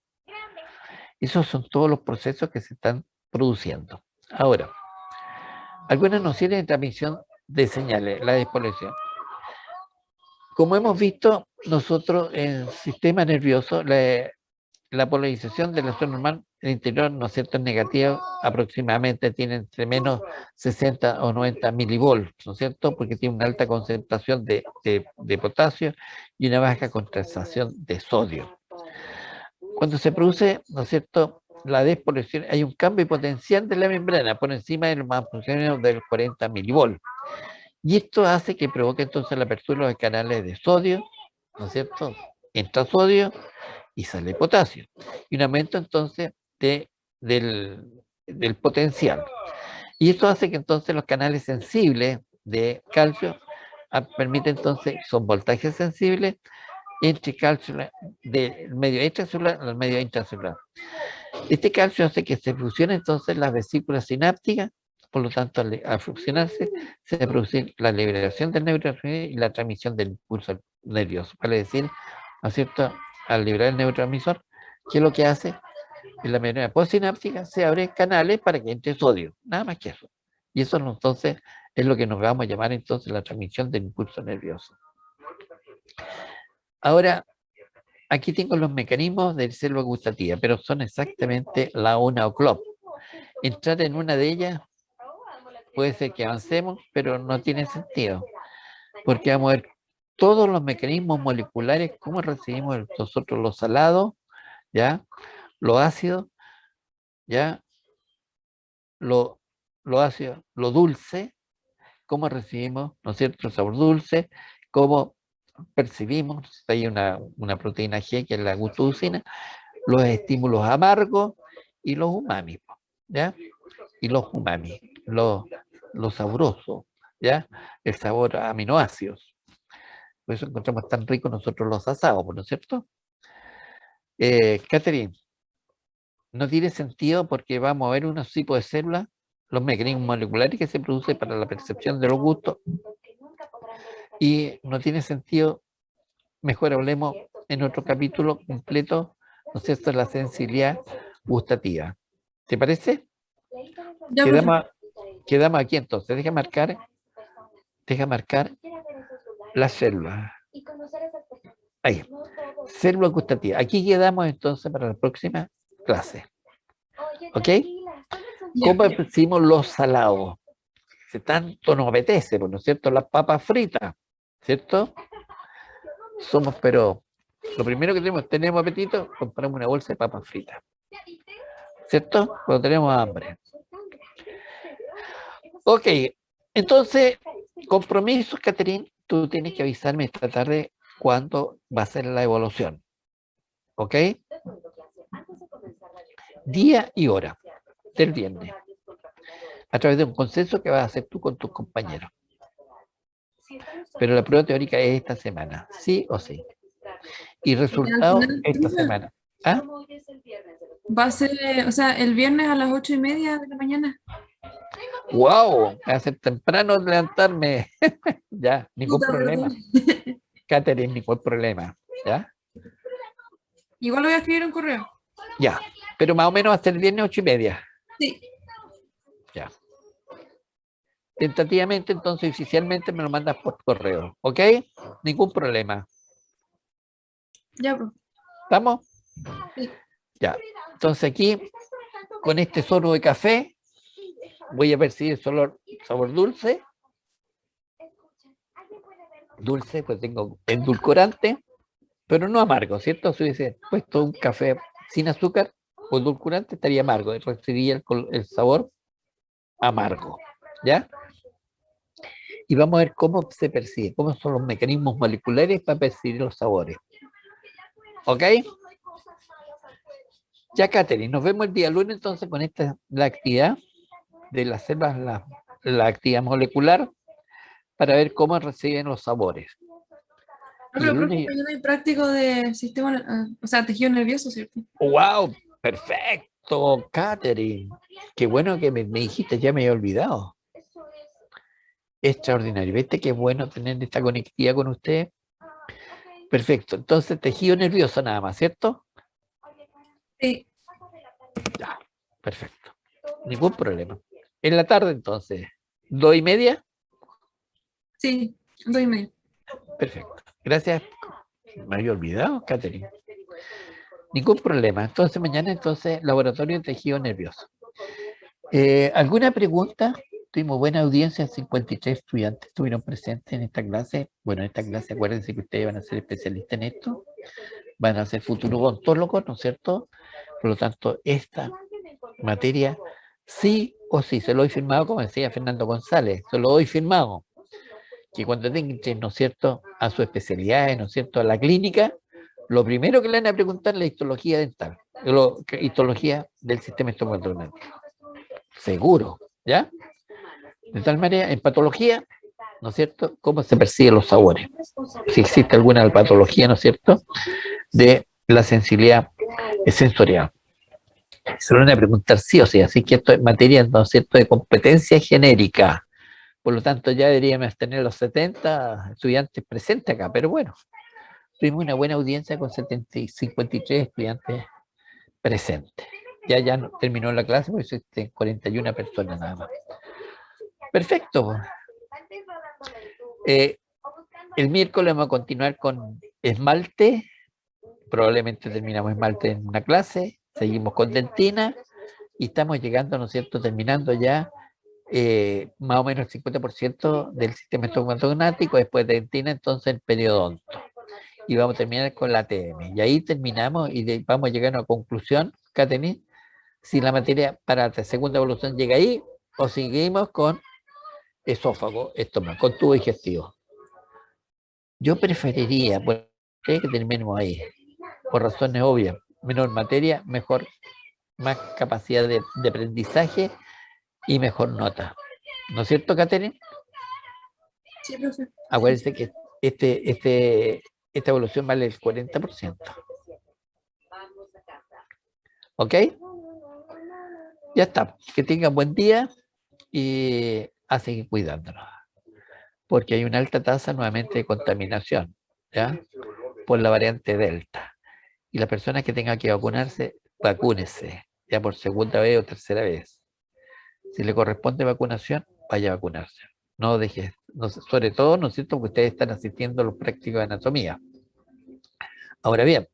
Esos son todos los procesos que se están produciendo. Ahora, algunas nociones de transmisión de señales, la despolación. Como hemos visto, nosotros en el sistema nervioso, la polarización de la zona normal en el interior, ¿no es cierto?, es negativa, aproximadamente tiene entre menos 60 o 90 milivolts, ¿no es cierto?, porque tiene una alta concentración de potasio y una baja concentración de sodio. Cuando se produce, ¿no es cierto?, la despolarización, hay un cambio potencial de la membrana por encima de los más menos del 40 milivolts. Y esto hace que provoque entonces la apertura de los canales de sodio, ¿no es cierto? Entra sodio y sale potasio. Y un aumento entonces del potencial. Y esto hace que entonces los canales sensibles de calcio permiten entonces, son voltajes sensibles entre calcio del medio extracelular al medio intracelular. Este calcio hace que se fusionen entonces las vesículas sinápticas, por lo tanto, al fusionarse, se produce la liberación del neurotransmisor y la transmisión del impulso nervioso. Vale decir, ¿no es cierto?, al liberar el neurotransmisor, ¿qué es lo que hace? En la membrana postsináptica se abren canales para que entre sodio, nada más que eso. Y eso entonces es lo que nos vamos a llamar entonces la transmisión del impulso nervioso. Ahora, aquí tengo los mecanismos del célula gustativa, pero son exactamente la una o CLOP. Entrar en una de ellas puede ser que avancemos, pero no tiene sentido, porque vamos a ver todos los mecanismos moleculares, cómo recibimos nosotros los salados, ¿ya? Lo ácido, ¿ya? Lo ácido, lo dulce, cómo recibimos, ¿no es cierto?, el sabor dulce, cómo percibimos, hay una proteína G que es la glucosina, los estímulos amargos y los umami, ¿ya? Y los umami, los sabrosos, ¿ya? El sabor a aminoácidos. Por eso encontramos tan ricos nosotros los asados, ¿no es cierto? Catherine, no tiene sentido porque vamos a ver unos tipos de células, los mecanismos moleculares que se producen para la percepción de los gustos, y no tiene sentido, mejor hablemos en otro capítulo completo, ¿no es cierto?, la sensibilidad gustativa. ¿Te parece? Ya, Quedamos aquí entonces, deja marcar la célula. Ahí, célula gustativa. Aquí quedamos entonces para la próxima clase. ¿Ok? ¿Cómo percibimos los salados? Si tanto nos apetece, ¿no es cierto? Las papas fritas, ¿cierto? Somos, pero lo primero que tenemos apetito, compramos una bolsa de papas fritas, ¿cierto? Cuando tenemos hambre. Ok, entonces, compromisos, Catherine, tú tienes que avisarme esta tarde cuándo va a ser la evaluación. ¿Ok? Día y hora del viernes. A través de un consenso que vas a hacer tú con tus compañeros. Pero la prueba teórica es esta semana, sí o sí. Y resultado esta semana. ¿Ah? va a ser, o sea, el viernes a las 8:30 de la mañana. ¡Wow! Va a ser temprano levantarme. Ya, ningún Puta, problema. perdón. Catherine, ningún problema. ¿Ya? Igual lo voy a escribir un correo. Ya. Pero más o menos hasta el viernes 8:30. Sí. Ya. Tentativamente, entonces, oficialmente me lo mandas por correo. ¿Ok? Ningún problema. Ya, pues. ¿Estamos? Sí. Ya. Entonces aquí, con este sorbo de café, voy a percibir sabor dulce. Dulce, pues tengo endulcorante, pero no amargo, ¿cierto? Si hubiese puesto un café sin azúcar o endulcorante, estaría amargo. Recibiría el sabor amargo. ¿Ya? Y vamos a ver cómo se percibe, cómo son los mecanismos moleculares para percibir los sabores. ¿Ok? Ya, Catherine, nos vemos el día lunes entonces con la actividad de las células, la actividad molecular, para ver cómo reciben los sabores. No, Y el pero profe, lunes, mañana hay práctico de sistema, o sea, tejido nervioso, ¿cierto? wow, perfecto, Catherine. Qué bueno que me dijiste, ya me había olvidado. Extraordinario. ¿Viste qué bueno tener esta conectividad con usted? Perfecto. Entonces, tejido nervioso nada más, ¿cierto? Sí, Ya, perfecto. Ningún problema. En la tarde, entonces, 2:30. sí, 2:30. Perfecto. Gracias. Me había olvidado, Catherine. Ningún problema. Entonces, mañana, laboratorio de tejido nervioso. ¿Alguna pregunta? Tuvimos buena audiencia, 53 estudiantes estuvieron presentes en esta clase. Bueno, en esta clase, acuérdense que ustedes van a ser especialistas en esto, van a ser futuros odontólogos, ¿no es cierto? Por lo tanto, esta materia, sí o sí, se lo doy firmado, como decía Fernando González, se lo doy firmado, que cuando entren, ¿no es cierto?, a su especialidad, ¿no es cierto?, a la clínica, lo primero que le van a preguntar es la histología dental, histología del sistema estomatológico. Seguro, ¿ya? De tal manera, en patología, ¿no es cierto?, cómo se perciben los sabores. Si existe alguna patología, ¿no es cierto?, de la sensibilidad sensorial. Se lo van a preguntar sí o sí, así que esto es materia, ¿no es cierto?, de competencia genérica. Por lo tanto, ya deberíamos tener los 70 estudiantes presentes acá, pero bueno, tuvimos una buena audiencia con 53 estudiantes presentes. Ya no, terminó la clase, porque existen 41 personas nada más. Perfecto. El miércoles vamos a continuar con esmalte. Probablemente terminamos esmalte en una clase. Seguimos con dentina. Y estamos llegando, ¿no es cierto?, terminando ya más o menos el 50% del sistema estomatognático, después de dentina, entonces el periodonto. Y vamos a terminar con la ATM. Y ahí terminamos y vamos a llegar a una conclusión, Katherine, si la materia para la segunda evolución llega ahí o seguimos con esófago, estómago, con tubo digestivo. Yo preferiría, pues, que terminemos ahí, por razones obvias. Menor materia, mejor, más capacidad de aprendizaje y mejor nota. ¿No es cierto, Katherine? Sí, profe. Acuérdense que esta evolución vale el 40%. ¿Ok? Ya está. Que tengan buen día y a seguir cuidándonos. Porque hay una alta tasa nuevamente de contaminación, ¿ya? Por la variante Delta. Y las personas que tengan que vacunarse, vacúnese, ya por segunda vez o tercera vez. Si le corresponde vacunación, vaya a vacunarse. No deje, no, sobre todo, ¿no es cierto?, que ustedes están asistiendo a los prácticos de anatomía. Ahora bien,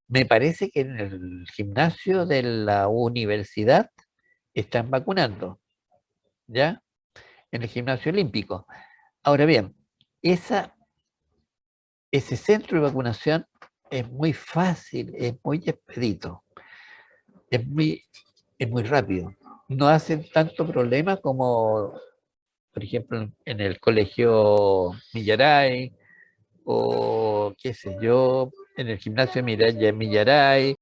me parece que en el gimnasio de la universidad están vacunando, ¿ya? En el gimnasio olímpico. Ahora bien, ese centro de vacunación es muy fácil, es muy expedito, es muy, es muy rápido. No hacen tanto problema como, por ejemplo, en el colegio Millaray o qué sé yo, en el gimnasio Millaray